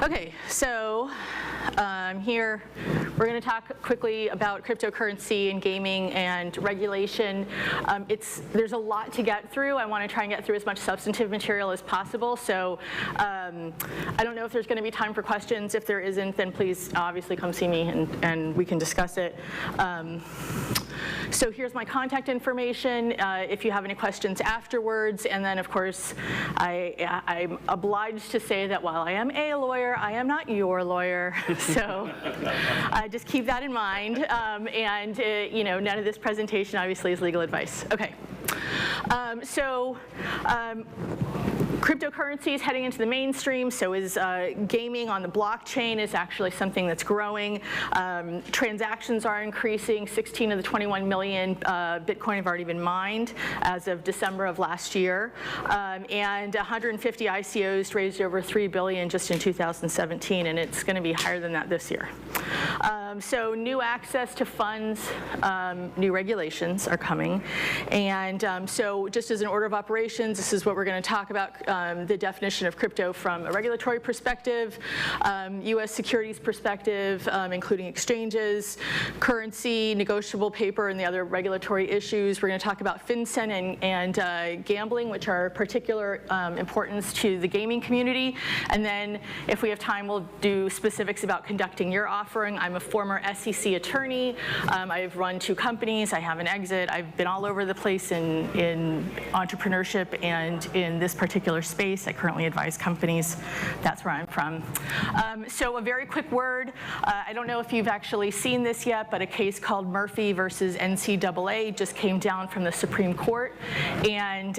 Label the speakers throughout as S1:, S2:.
S1: Okay, so here we're going to talk quickly about cryptocurrency and gaming and regulation. There's a lot to get through. I want to try and get through as much substantive material as possible. So I don't know if there's going to be time for questions. If there isn't, then please obviously come see me and we can discuss it. So here's my contact information if you have any questions afterwards. And then, of course, I'm obliged to say that while I am a lawyer, I am not your lawyer. So just keep that in mind. You know, none of this presentation obviously is legal advice. Okay. Cryptocurrency is heading into the mainstream, so is gaming on the blockchain is actually something that's growing. Transactions are increasing. 16 of the 21 million Bitcoin have already been mined as of December of last year. And 150 ICOs raised over $3 billion just in 2017, and it's going to be higher than that this year. So new access to funds, new regulations are coming. And so just as an order of operations, this is what we're going to talk about, the definition of crypto from a regulatory perspective, US securities perspective, including exchanges, currency, negotiable paper, and the other regulatory issues. We're going to talk about FinCEN and gambling, which are of particular importance to the gaming community. And then if we have time, we'll do specifics about conducting your offering. I'm a former SEC attorney. I've run 2 companies. I have an exit. I've been all over the place in entrepreneurship and in this particular space. I currently advise companies. That's where I'm from. So a very quick word. I don't know if you've actually seen this yet, but a case called Murphy versus Ncaa just came down from the Supreme Court. And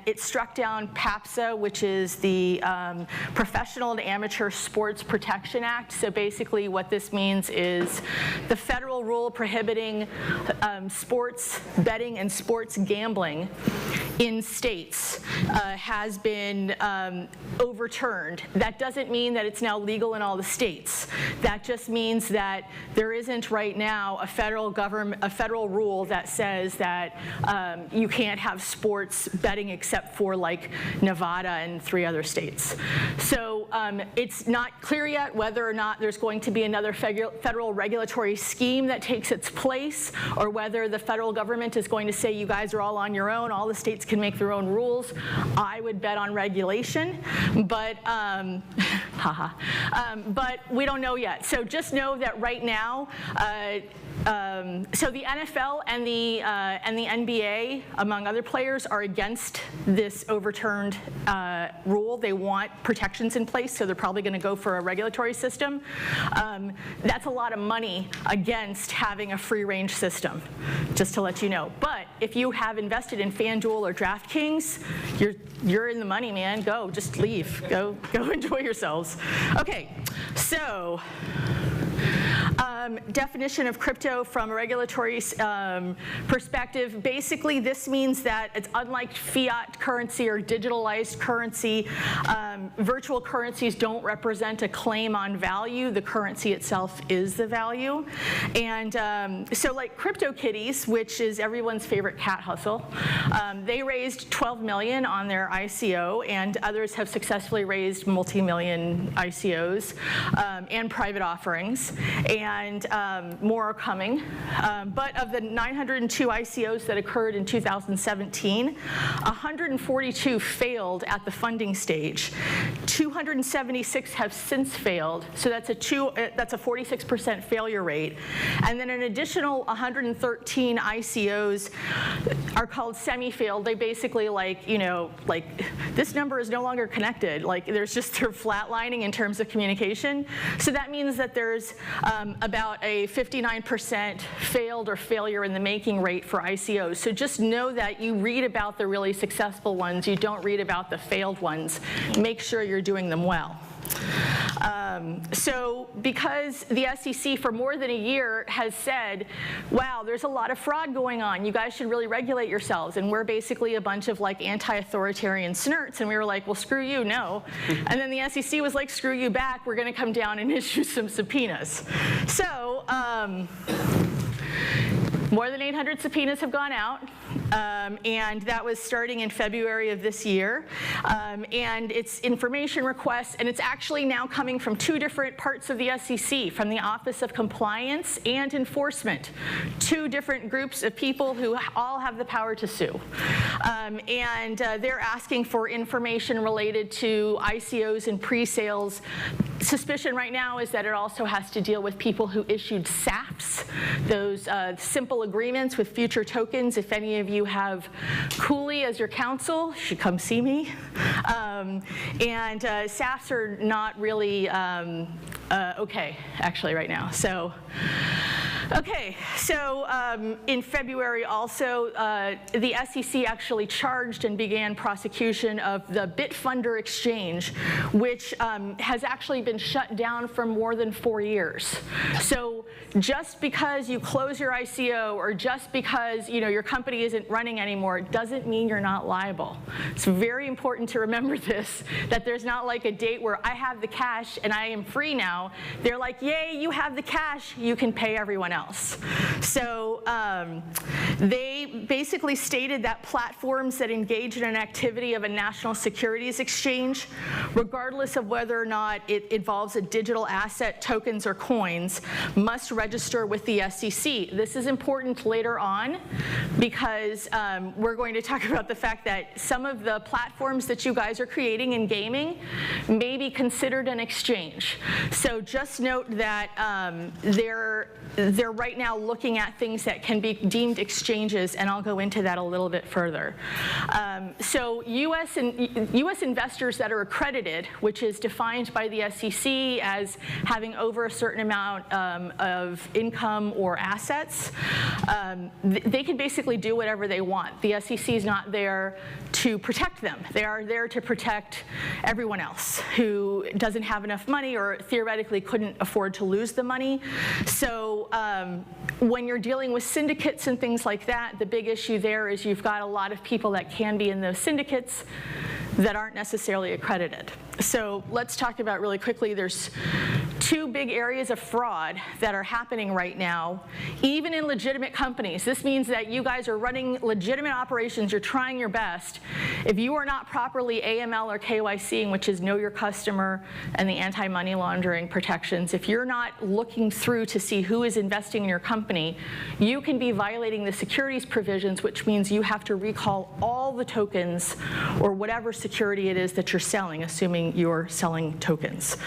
S1: it struck down PAPSA, which is the Professional and Amateur Sports Protection Act. So basically what this means is the federal rule prohibiting sports betting and sports gambling in states has been overturned. That doesn't mean that it's now legal in all the states. That just means that there isn't right now a federal rule that says that you can't have sports betting except for like Nevada and 3 other states. So it's not clear yet whether or not there's going to be another federal regulatory scheme that takes its place, or whether the federal government is going to say you guys are all on your own, all the states can make their own rules. I would bet on regulation, but but we don't know yet. So just know that right now, so the NFL and the NBA, among other players, are against this overturned rule. They want protections in place, so they're probably going to go for a regulatory system. That's a lot of money against having a free-range system, just to let you know. But if you have invested in FanDuel or DraftKings, you're in the money, man. Go, just leave. Go enjoy yourselves. Okay, so definition of crypto from a regulatory perspective. Basically, this means that it's unlike fiat currency or digitalized currency. Virtual currencies don't represent a claim on value. The currency itself is the value. And so like CryptoKitties, which is everyone's favorite cat hustle, they raised $12 million on their ICO, and others have successfully raised multi-million ICOs and private offerings. And more are coming. But of the 902 ICOs that occurred in 2017, 142 failed at the funding stage. 276 have since failed, so that's a 46% failure rate. And then an additional 113 ICOs are called semi-failed. They basically this number is no longer connected. Like they're flatlining in terms of communication. So that means that there's about a 59% failed or failure in the making rate for ICOs. So just know that you read about the really successful ones. You don't read about the failed ones. Make sure you're doing them well. So because the SEC for more than a year has said, wow, there's a lot of fraud going on, you guys should really regulate yourselves, and we're basically a bunch of like anti-authoritarian snurts, and we were like, well, screw you, no. And then the SEC was like, screw you back, we're going to come down and issue some subpoenas. So more than 800 subpoenas have gone out, and that was starting in February of this year. And it's information requests, and it's actually now coming from two different parts of the SEC, from the Office of Compliance and Enforcement, two different groups of people who all have the power to sue. And they're asking for information related to ICOs and pre-sales. Suspicion right now is that it also has to deal with people who issued SAFs, those simple agreements with future tokens. If any of you have Cooley as your counsel, you should come see me. And SAFs are not really okay, actually, right now. So. Okay, so in February also, the SEC actually charged and began prosecution of the Bitfunder exchange, which has actually been shut down for more than 4 years. So just because you close your ICO or just because your company isn't running anymore doesn't mean you're not liable. It's very important to remember this, that there's not like a date where I have the cash and I am free now. They're like, yay, you have the cash, you can pay everyone else. So they basically stated that platforms that engage in an activity of a national securities exchange, regardless of whether or not it involves a digital asset, tokens, or coins, must register with the SEC. This is important later on because we're going to talk about the fact that some of the platforms that you guys are creating in gaming may be considered an exchange. So just note that they're right now looking at things that can be deemed exchanges, and I'll go into that a little bit further. So US investors that are accredited, which is defined by the SEC as having over a certain amount of income or assets, they can basically do whatever they want. The SEC is not there to protect them. They are there to protect everyone else who doesn't have enough money or theoretically couldn't afford to lose the money. So when you're dealing with syndicates and things like that, the big issue there is you've got a lot of people that can be in those syndicates that aren't necessarily accredited. So let's talk about really quickly, there's two big areas of fraud that are happening right now, even in legitimate companies. This means that you guys are running legitimate operations, you're trying your best. If you are not properly AML or KYCing, which is know your customer and the anti-money laundering protections, if you're not looking through to see who is investing in your company, you can be violating the securities provisions, which means you have to recall all the tokens or whatever security it is that you're selling, assuming you're selling tokens.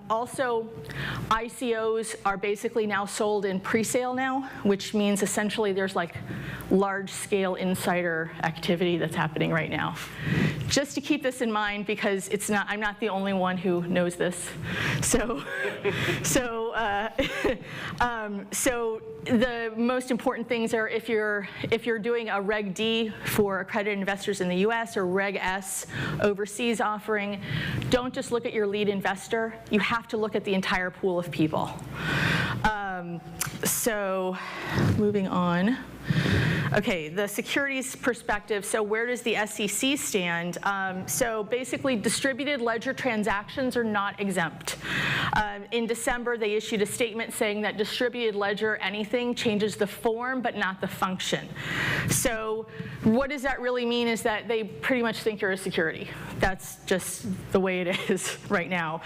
S1: Also, ICOs are basically now sold in pre-sale now, which means essentially there's like large-scale insider activity that's happening right now. Just to keep this in mind, because I'm not the only one who knows this. So the most important things are if you're doing a Reg D for accredited investors in the US or Reg S overseas offering, don't just look at your lead investor. You have to look at the entire pool of people. So moving on. Okay, the securities perspective, so where does the SEC stand? So basically, distributed ledger transactions are not exempt. In December, they issued a statement saying that distributed ledger anything changes the form but not the function. So what does that really mean is that they pretty much think you're a security. That's just the way it is right now.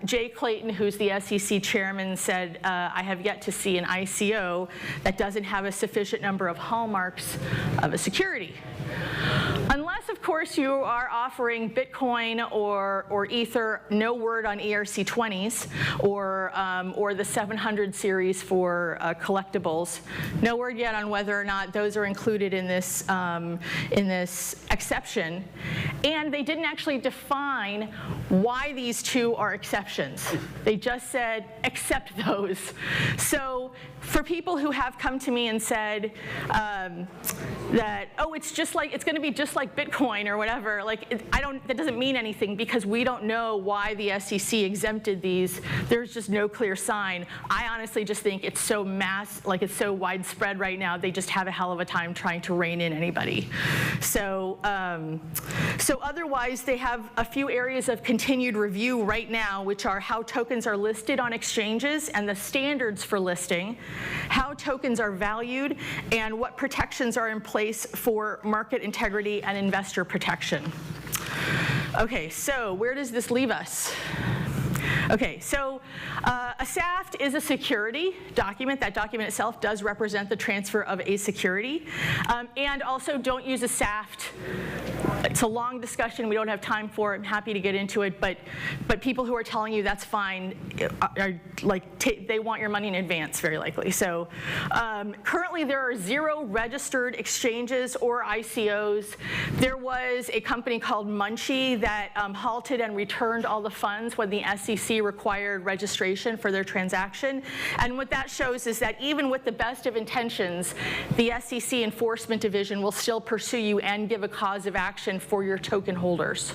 S1: Jay Clayton, who's the SEC chairman, said, I have yet to see an ICO that doesn't have a sufficient number of hallmarks of a security. Unless, of course, you are offering Bitcoin or Ether, no word on ERC20s, or the 700 series for collectibles. No word yet on whether or not those are included in this exception. And they didn't actually define why these two are exceptions. They just said, accept those. So for people who have come to me and said that, oh, it's going to be just like Bitcoin Bitcoin or whatever, like that doesn't mean anything because we don't know why the SEC exempted these. There's just no clear sign. I honestly just think it's so it's so widespread right now, they just have a hell of a time trying to rein in anybody. So, so otherwise, they have a few areas of continued review right now, which are how tokens are listed on exchanges and the standards for listing, how tokens are valued, and what protections are in place for market integrity and investor protection. Okay, so where does this leave us? Okay, so a SAFT is a security document. That document itself does represent the transfer of a security. And also, don't use a SAFT. It's a long discussion. We don't have time for it. I'm happy to get into it. But people who are telling you that's fine are they want your money in advance, very likely. So currently, there are 0 registered exchanges or ICOs. There was a company called Ncaa that halted and returned all the funds when the SEC required registration for their transaction. And what that shows is that even with the best of intentions, the SEC Enforcement Division will still pursue you and give a cause of action for your token holders,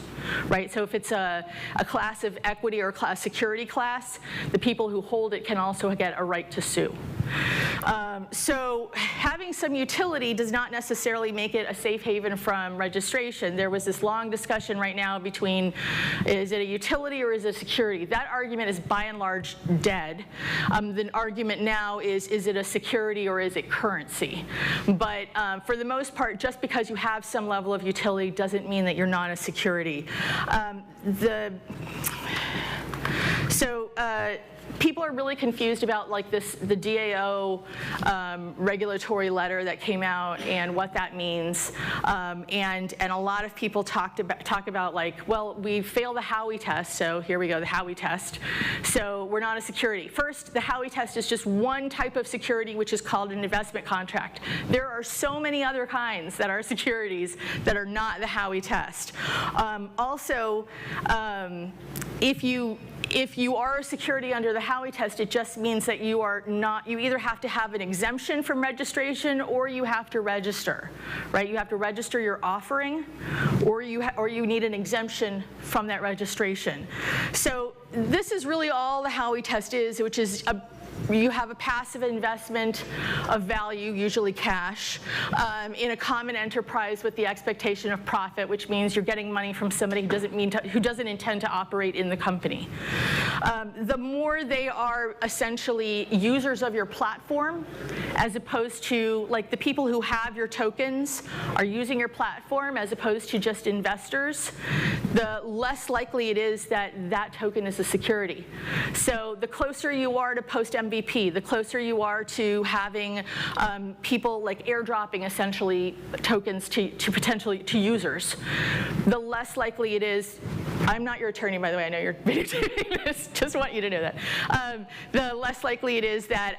S1: right? So if it's a class of equity or a security class, the people who hold it can also get a right to sue. So having some utility does not necessarily make it a safe haven from registration. There was this long discussion right now between, is it a utility or is it a security? That argument is by and large dead. The argument now is it a security or is it currency? But for the most part, just because you have some level of utility doesn't mean that you're not a security. People are really confused about the DAO regulatory letter that came out and what that means, and a lot of people talk about well, we failed the Howey Test, so here we go, the Howey Test, so we're not a security. First, the Howey Test is just one type of security, which is called an investment contract. There are so many other kinds that are securities that are not the Howey Test. Also, if you are a security under the Howey Test, it just means that you are not, you either have to have an exemption from registration or you have to register, right? You have to register your offering or you need an exemption from that registration. So this is really all the Howey Test is, which is you have a passive investment of value, usually cash, in a common enterprise with the expectation of profit, which means you're getting money from somebody who doesn't intend to operate in the company. The more they are essentially users of your platform, as opposed to the people who have your tokens are using your platform as opposed to just investors, the less likely it is that that token is a security. So the closer you are to post MVP, the closer you are to having people airdropping essentially tokens to users, the less likely it is. I'm not your attorney, by the way. I know you're videotaping this. Just want you to know that. The less likely it is that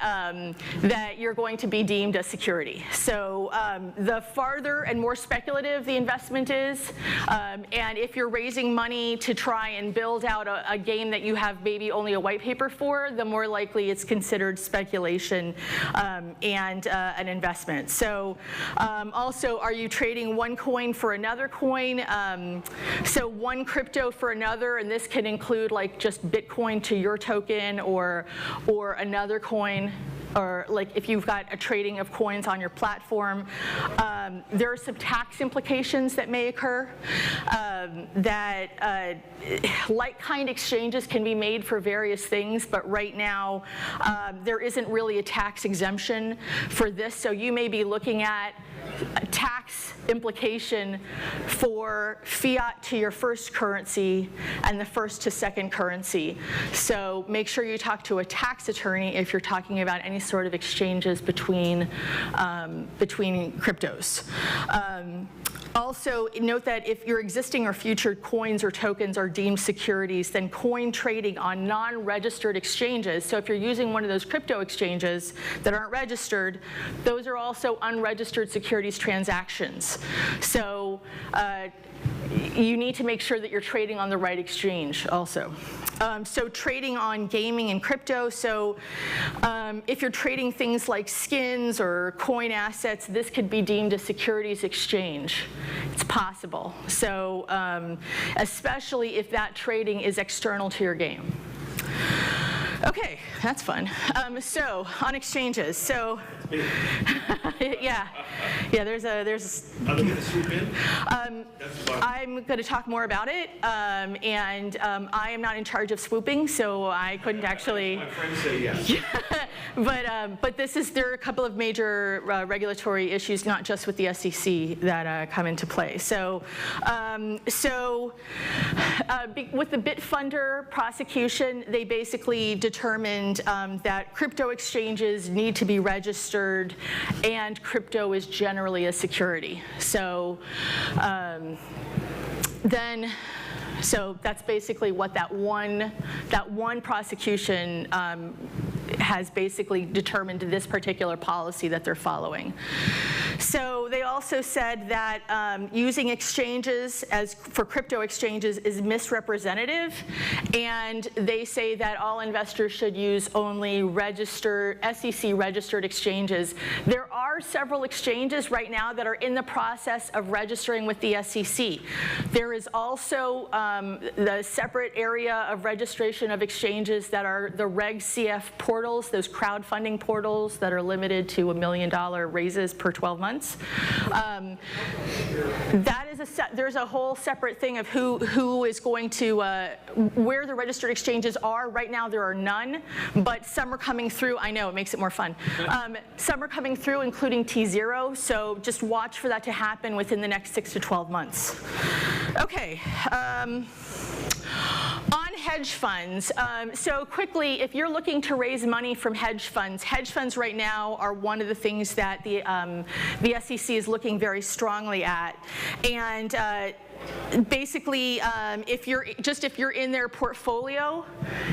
S1: that you're going to be deemed a security. So the farther and more speculative the investment is, and if you're raising money to try and build out a game that you have maybe only a white paper for, the more likely it's considered speculation and an investment. So also, are you trading one coin for another coin? So one crypto for another, and this can include just Bitcoin to your token or another coin, or if you've got a trading of coins on your platform. There are some tax implications that may occur. That like-kind exchanges can be made for various things, but right now there isn't really a tax exemption for this, so you may be looking at a tax implication for fiat to your first currency and the first to second currency. So make sure you talk to a tax attorney if you're talking about any sort of exchanges between cryptos. Also, note that if your existing or future coins or tokens are deemed securities, then coin trading on non-registered exchanges, so if you're using one of those crypto exchanges that aren't registered, those are also unregistered securities transactions. So you need to make sure that you're trading on the right exchange also. So trading on gaming and crypto, so if you're trading things like skins or coin assets, this could be deemed a securities exchange. It's possible. So especially if that trading is external to your game. Okay, that's fun. So on exchanges, so yeah, there's. Are they going to swoop in? I'm going to talk more about it, and I am not in charge of swooping, so I couldn't actually. My friends say yes. But there are a couple of major regulatory issues, not just with the SEC, that come into play. So with the Bitfunder prosecution, they basically determined that crypto exchanges need to be registered, and crypto is generally a security. So so that's basically what that one prosecution has basically determined this particular policy that they're following. So they also said that using exchanges for crypto exchanges is misrepresentative, and they say that all investors should use only SEC-registered exchanges. There are several exchanges right now that are in the process of registering with the SEC. There is also the separate area of registration of exchanges that are the Reg CF portals, those crowdfunding portals that are limited to $1 million raises per 12 months. That is there's a whole separate thing of who is going to, where the registered exchanges are. Right now there are none, but some are coming through. I know, it makes it more fun. Some are coming through, including T0, so just watch for that to happen within the next 6 to 12 months. Okay. On hedge funds, so quickly, if you're looking to raise money from hedge funds right now are one of the things that the SEC is looking very strongly at. And basically, if you're in their portfolio,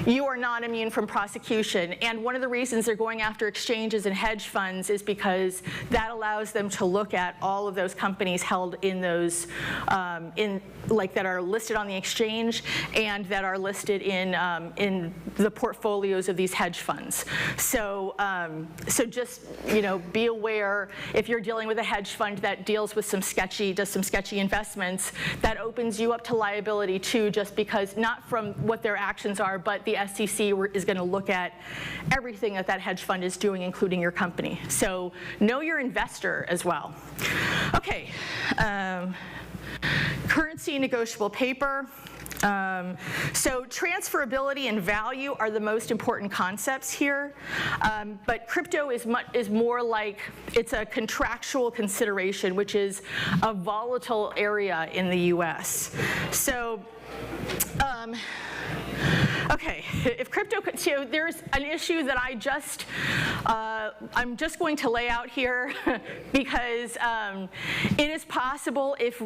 S1: you are not immune from prosecution. And one of the reasons they're going after exchanges and hedge funds is because that allows them to look at all of those companies held in those, that are listed on the exchange and that are listed in the portfolios of these hedge funds. So, so just be aware if you're dealing with a hedge fund that deals with does some sketchy investments. That opens you up to liability too, just because, not from what their actions are, but the SEC is going to look at everything that hedge fund is doing, including your company. So know your investor as well. Okay, currency negotiable paper. So transferability and value are the most important concepts here, but crypto is more like it's a contractual consideration, which is a volatile area in the US. So okay, if crypto, so there's an issue that I'm just going to lay out here because it is possible if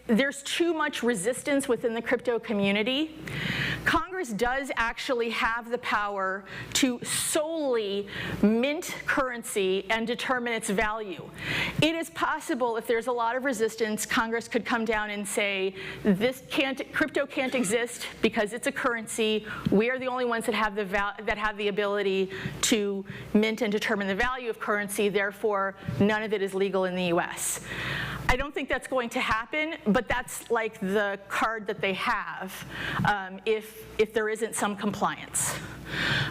S1: there's too much resistance within the crypto community, Congress does actually have the power to solely mint currency and determine its value. It is possible if there's a lot of resistance, Congress could come down and say, crypto can't exist because it's a currency. We are the only ones that have the ability to mint and determine the value of currency. Therefore, none of it is legal in the US. I don't think that's going to happen, but that's like the card that they have if there isn't some compliance.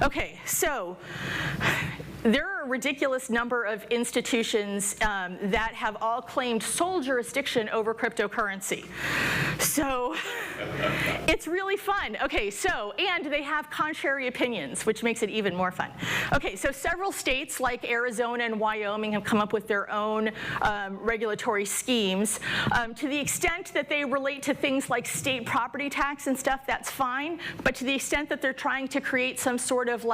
S1: Okay, so there are a ridiculous number of institutions that have all claimed sole jurisdiction over cryptocurrency. So it's really fun. Okay, and they have contrary opinions, which makes it even more fun. Okay, so several states like Arizona and Wyoming have come up with their own regulatory schemes. To the extent that they relate to things like state property tax and stuff, that's fine. But to the extent that they're trying to create some sort of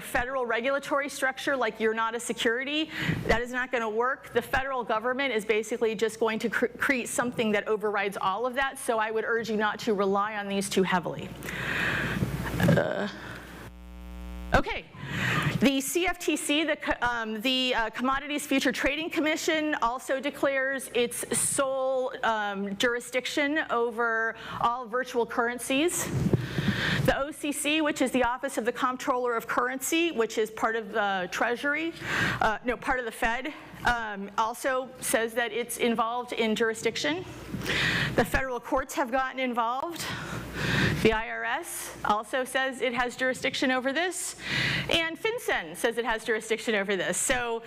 S1: federal regulatory structure, like you're not a security, that is not going to work. The federal government is basically just going to create something that overrides all of that. So I would urge you not to rely on these too heavily. Okay, The CFTC, the Commodities Future Trading Commission, also declares its sole jurisdiction over all virtual currencies. The OCC, which is the Office of the Comptroller of Currency, which is part of the Treasury, part of the Fed, also says that it's involved in jurisdiction. The federal courts have gotten involved. The IRS also says it has jurisdiction over this, and FinCEN says it has jurisdiction over this. So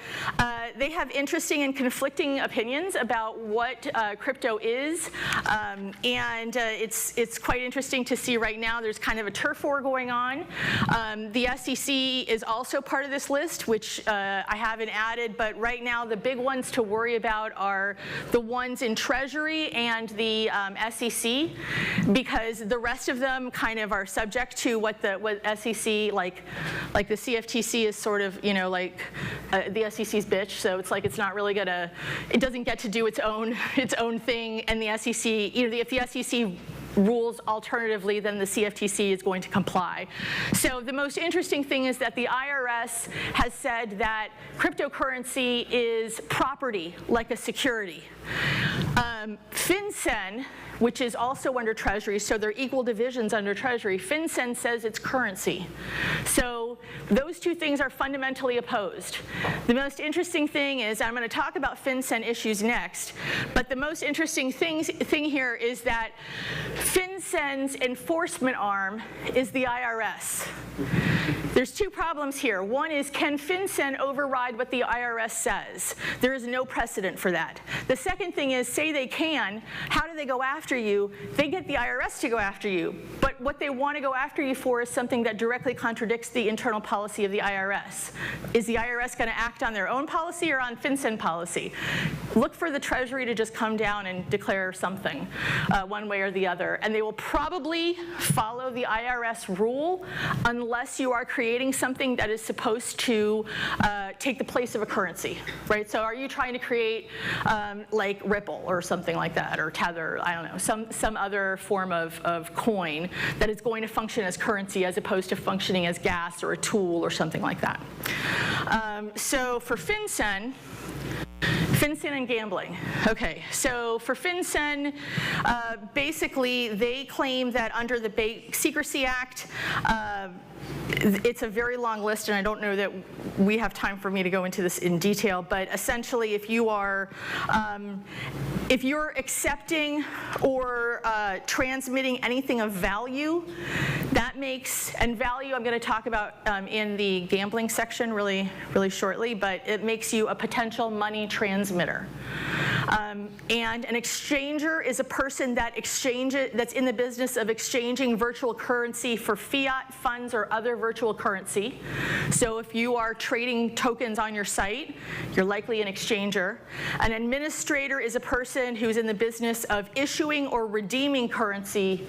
S1: they have interesting and conflicting opinions about what crypto is, and it's quite interesting to see right now there's kind of a turf war going on. The SEC is also part of this list, which I haven't added, but right now the big ones to worry about are the ones in Treasury and the SEC, because the rest of them kind of are subject to what SEC, like the CFTC is sort of, like the SEC's bitch, so it's like it's not really gonna, it doesn't get to do its own thing, and the SEC, if the SEC rules alternatively, then the CFTC is going to comply. So the most interesting thing is that the IRS has said that cryptocurrency is property, like a security. FinCEN, which is also under Treasury, so they're equal divisions under Treasury, FinCEN says it's currency. So those two things are fundamentally opposed. The most interesting thing is, I'm going to talk about FinCEN issues next, but the most interesting thing here is that FinCEN's enforcement arm is the IRS. There's two problems here. One is, can FinCEN override what the IRS says? There is no precedent for that. The second thing is, say they can, how do they go after you? They get the IRS to go after you, but what they want to go after you for is something that directly contradicts the internal policy of the IRS. Is the IRS going to act on their own policy or on FinCEN policy? Look for the Treasury to just come down and declare something, one way or the other, and they will probably follow the IRS rule unless you are creating something that is supposed to take the place of a currency, right? So are you trying to create like Ripple or something like that, or Tether, I don't know, some other form of coin that is going to function as currency as opposed to functioning as gas or a tool or something like that. So for FinCEN and gambling. Okay, so for FinCEN, basically they claim that under the Secrecy Act, it's a very long list, and I don't know that we have time for me to go into this in detail, but essentially if you're accepting or transmitting anything of value, that makes, and value I'm going to talk about in the gambling section really shortly, but it makes you a potential money transmitter. And an exchanger is a person that that's in the business of exchanging virtual currency for fiat funds or other virtual currency. So if you are trading tokens on your site, you're likely an exchanger. An administrator is a person who's in the business of issuing or redeeming currency,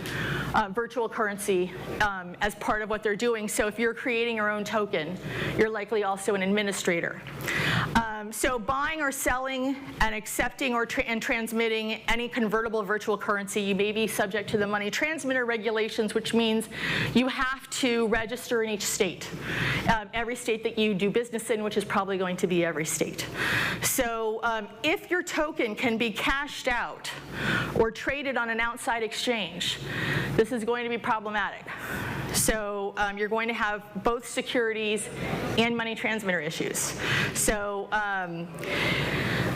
S1: virtual currency, as part of what they're doing. So if you're creating your own token, you're likely also an administrator. So buying or selling and accepting and transmitting any convertible virtual currency, you may be subject to the money transmitter regulations, which means you have to register in each state. Every state that you do business in, which is probably going to be every state. So if your token can be cashed out or traded on an outside exchange, this is going to be problematic. So you're going to have both securities and money transmitter issues. So,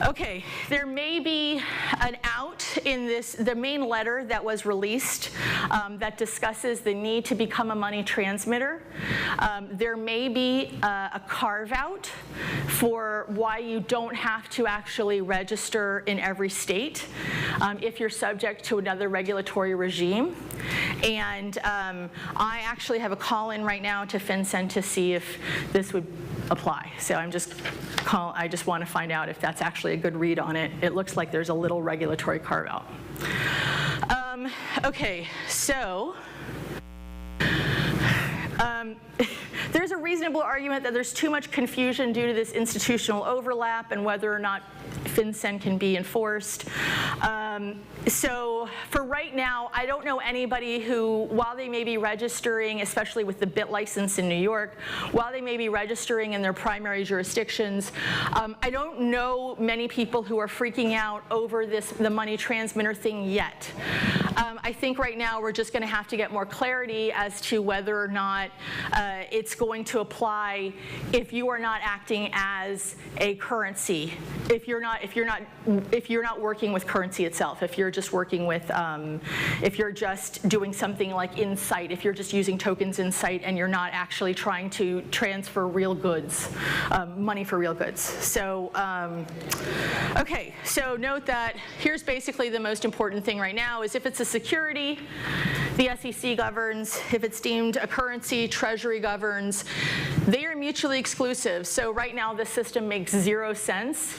S1: okay, there may be an out in the main letter that was released that discusses the need to become a money transmitter. There may be a carve-out for why you don't have to actually register in every state if you're subject to another regulatory regime. And I actually have a call-in right now to FinCEN to see if this would apply. So I just want to find out if that's actually a good read on it. It looks like there's a little regulatory carve-out. Okay, so there's a reasonable argument that there's too much confusion due to this institutional overlap and whether or not FinCEN can be enforced. So for right now, I don't know anybody who, while they may be registering, especially with the BIT license in New York, while they may be registering in their primary jurisdictions, I don't know many people who are freaking out over the money transmitter thing yet. I think right now we're just going to have to get more clarity as to whether or not it's going to apply if you are not acting as a currency, if you're not working with currency itself, if you're just working with, if you're just doing something like Insight, if you're just using tokens Insight and you're not actually trying to transfer real goods, money for real goods. So, okay, so note that here's basically the most important thing right now is if it's a security, the SEC governs. If it's deemed a currency, Treasury governs. They are mutually exclusive. So right now the system makes 0 sense.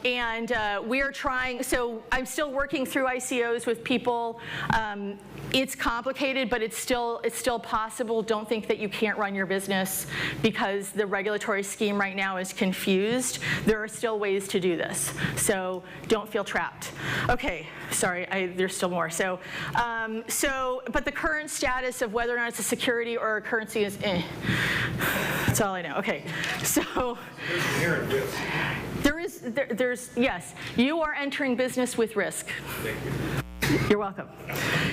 S1: We are trying, so I'm still working through ICOs with people. It's complicated, but it's still possible. Don't think that you can't run your business because the regulatory scheme right now is confused. There are still ways to do this. So don't feel trapped. Okay, sorry, there's still more. So, but the current status of whether or not it's a security or a currency is That's all I know. Okay, so there's yes, you are entering business with risk.
S2: Thank you.
S1: You're welcome.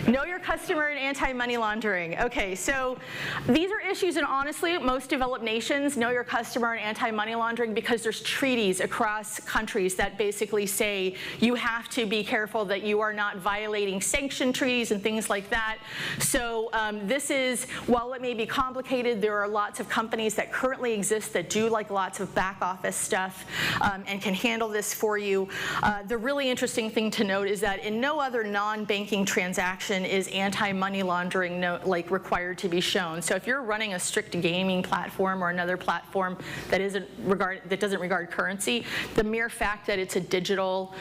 S1: Know your customer and anti-money laundering. Okay, so these are issues in honestly most developed nations, know your customer and anti-money laundering, because there's treaties across countries that basically say you have to be careful that you are not violating sanction treaties and things like that. So this is, while it may be complicated, there are lots of companies that currently exist that do like lots of back office stuff and can handle this for you. The really interesting thing to note is that in no other non-banking transaction is anti-money laundering required to be shown. So if you're running a strict gaming platform or another platform that doesn't regard currency, the mere fact that it's a digital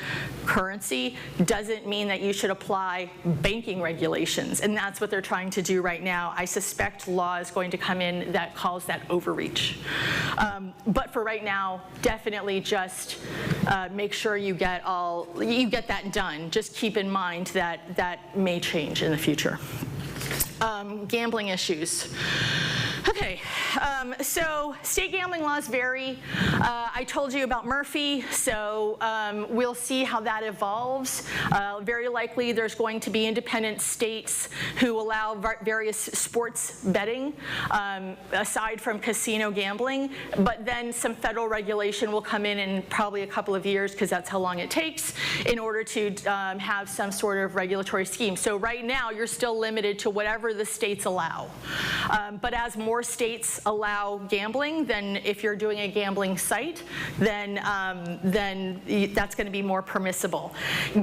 S1: currency doesn't mean that you should apply banking regulations, and that's what they're trying to do right now. I suspect law is going to come in that calls that overreach. But for right now, definitely just make sure you get that done. Just keep in mind that that may change in the future. Gambling issues. Okay, so state gambling laws vary. I told you about Murphy, so we'll see how that evolves. Very likely there's going to be independent states who allow various sports betting, aside from casino gambling, but then some federal regulation will come in probably a couple of years, because that's how long it takes, in order to have some sort of regulatory scheme. So right now you're still limited to whatever the states allow. But as more states allow gambling, then if you're doing a gambling site, then that's going to be more permissible.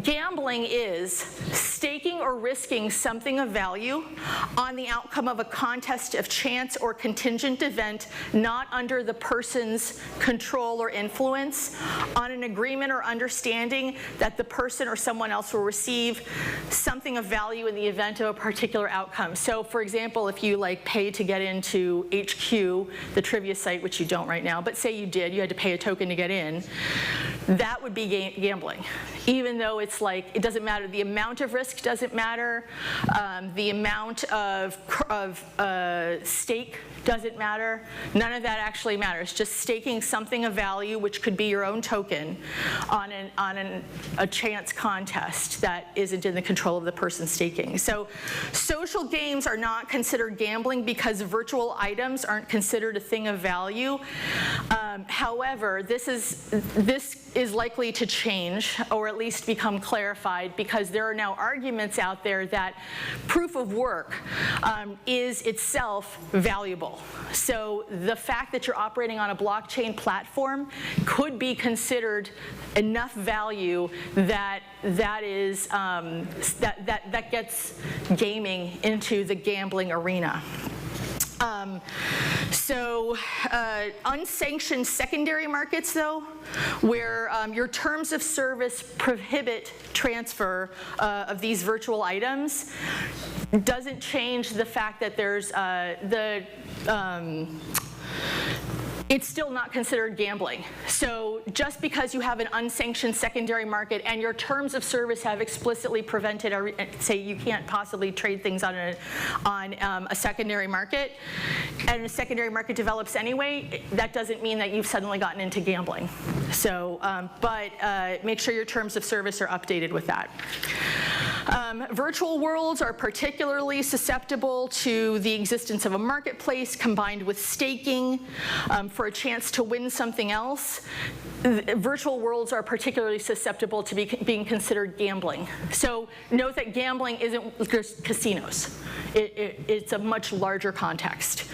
S1: Gambling is staking or risking something of value on the outcome of a contest of chance or contingent event not under the person's control or influence, on an agreement or understanding that the person or someone else will receive something of value in the event of a particular outcome. So for example, if you pay to get into HQ, the trivia site, which you don't right now, but say you did, you had to pay a token to get in, that would be gambling. Even though it's it doesn't matter, the amount of risk doesn't matter, the amount of stake doesn't matter, none of that actually matters. Just staking something of value, which could be your own token, on a chance contest that isn't in the control of the person staking. So social games are not considered gambling because virtual items aren't considered a thing of value. However, this is likely to change, or at least become clarified, because there are now arguments out there that proof of work is itself valuable. So the fact that you're operating on a blockchain platform could be considered enough value that gets gaming into the gambling arena. Unsanctioned secondary markets, though, where your terms of service prohibit transfer of these virtual items, doesn't change the fact that there's it's still not considered gambling. So just because you have an unsanctioned secondary market and your terms of service have explicitly prevented, say you can't possibly trade things on a secondary market, and a secondary market develops anyway, that doesn't mean that you've suddenly gotten into gambling. So, but make sure your terms of service are updated with that. Virtual worlds are particularly susceptible to the existence of a marketplace combined with staking for a chance to win something else. Virtual worlds are particularly susceptible to being considered gambling. So note that gambling isn't just casinos. It's a much larger context.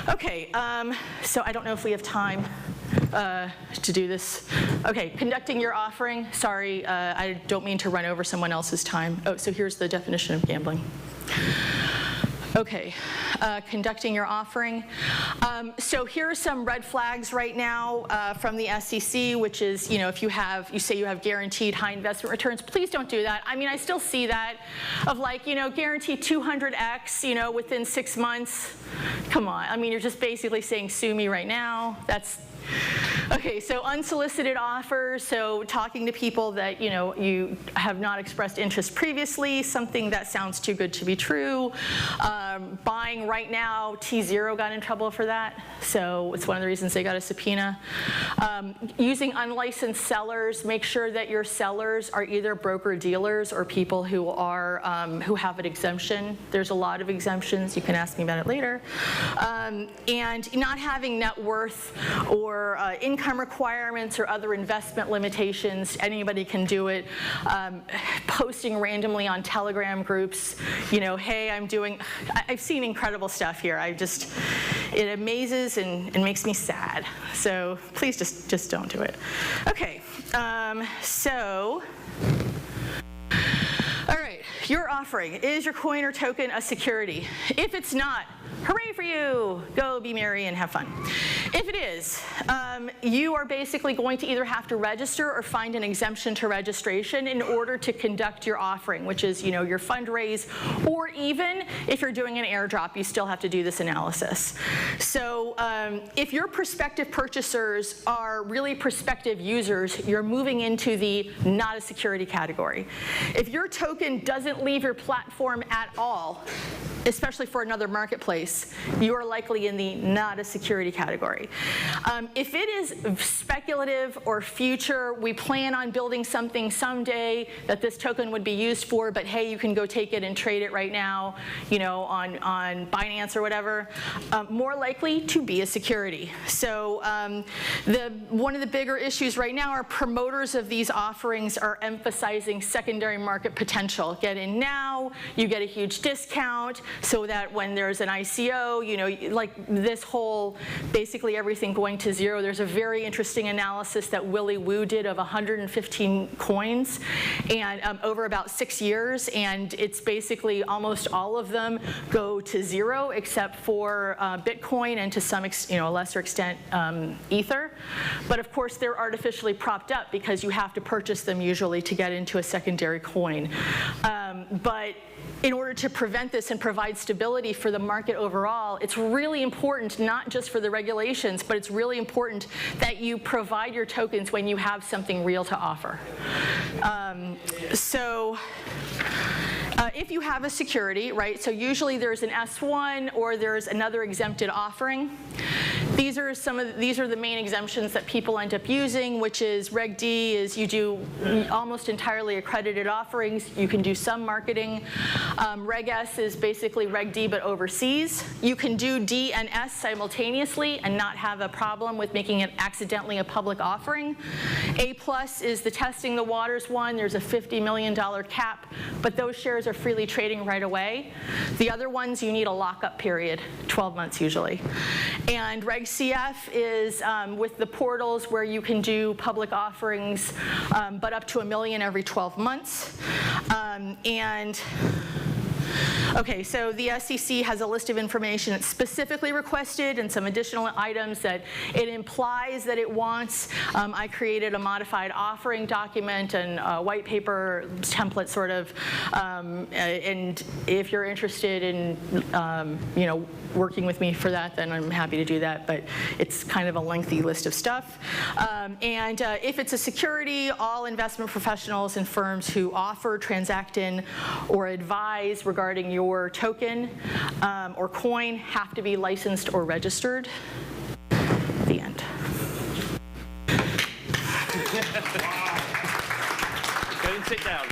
S1: Okay, so I don't know if we have time to do this. Okay, conducting your offering. Sorry, I don't mean to run over someone else's time. Oh, so here's the definition of gambling. Okay, conducting your offering. So here are some red flags right now from the SEC, which is, if you say you have guaranteed high investment returns, please don't do that. I mean, I still see that of like, guaranteed 200x, within 6 months. Come on, I mean, you're just basically saying sue me right now. That's okay, so unsolicited offers, so talking to people that you have not expressed interest previously, something that sounds too good to be true. Buying right now, T0 got in trouble for that, so it's one of the reasons they got a subpoena. Using unlicensed sellers, make sure that your sellers are either broker-dealers or people who are who have an exemption. There's a lot of exemptions, you can ask me about it later. And not having net worth or income requirements or other investment limitations. Anybody can do it. Posting randomly on Telegram groups, hey, I've seen incredible stuff here. It amazes and makes me sad. So please just don't do it. Okay, all right, your offering. Is your coin or token a security? If it's not, hooray for you! Go be merry and have fun. If it is, you are basically going to either have to register or find an exemption to registration in order to conduct your offering, which is your fundraise, or even if you're doing an airdrop, you still have to do this analysis. So if your prospective purchasers are really prospective users, you're moving into the not a security category. If your token doesn't leave your platform at all, especially for another marketplace, you are likely in the not a security category. If it is speculative or future, we plan on building something someday that this token would be used for, but hey, you can go take it and trade it right now, on Binance or whatever, more likely to be a security. So one of the bigger issues right now are promoters of these offerings are emphasizing secondary market potential. Get in now, you get a huge discount, so that when there's an ICO, like this whole, basically everything going to zero. There's a very interesting analysis that Willy Woo did of 115 coins and over about 6 years, and it's basically almost all of them go to zero except for Bitcoin and to some a lesser extent Ether. But of course they're artificially propped up because you have to purchase them usually to get into a secondary coin. But in order to prevent this and provide stability for the market overall, it's really important, not just for the regulations, but it's really important that you provide your tokens when you have something real to offer. If you have a security, right, so usually there's an S1 or there's another exempted offering. These are the main exemptions that people end up using, which is Reg D is you do almost entirely accredited offerings. You can do some marketing. Reg S is basically Reg D but overseas. You can do D and S simultaneously and not have a problem with making it accidentally a public offering. A+ is the testing the waters one. There's a $50 million cap, but those shares are freely trading right away. The other ones you need a lockup period, 12 months usually. And Reg CF is with the portals where you can do public offerings, but up to $1 million every 12 months. Okay, so the SEC has a list of information it's specifically requested and some additional items that it implies that it wants. I created a modified offering document and a white paper template sort of, and if you're interested in, working with me for that, then I'm happy to do that, but it's kind of a lengthy list of stuff. And if it's a security, all investment professionals and firms who offer, transact in, or advise regarding your token or coin have to be licensed or registered. The end.
S2: Go and sit down.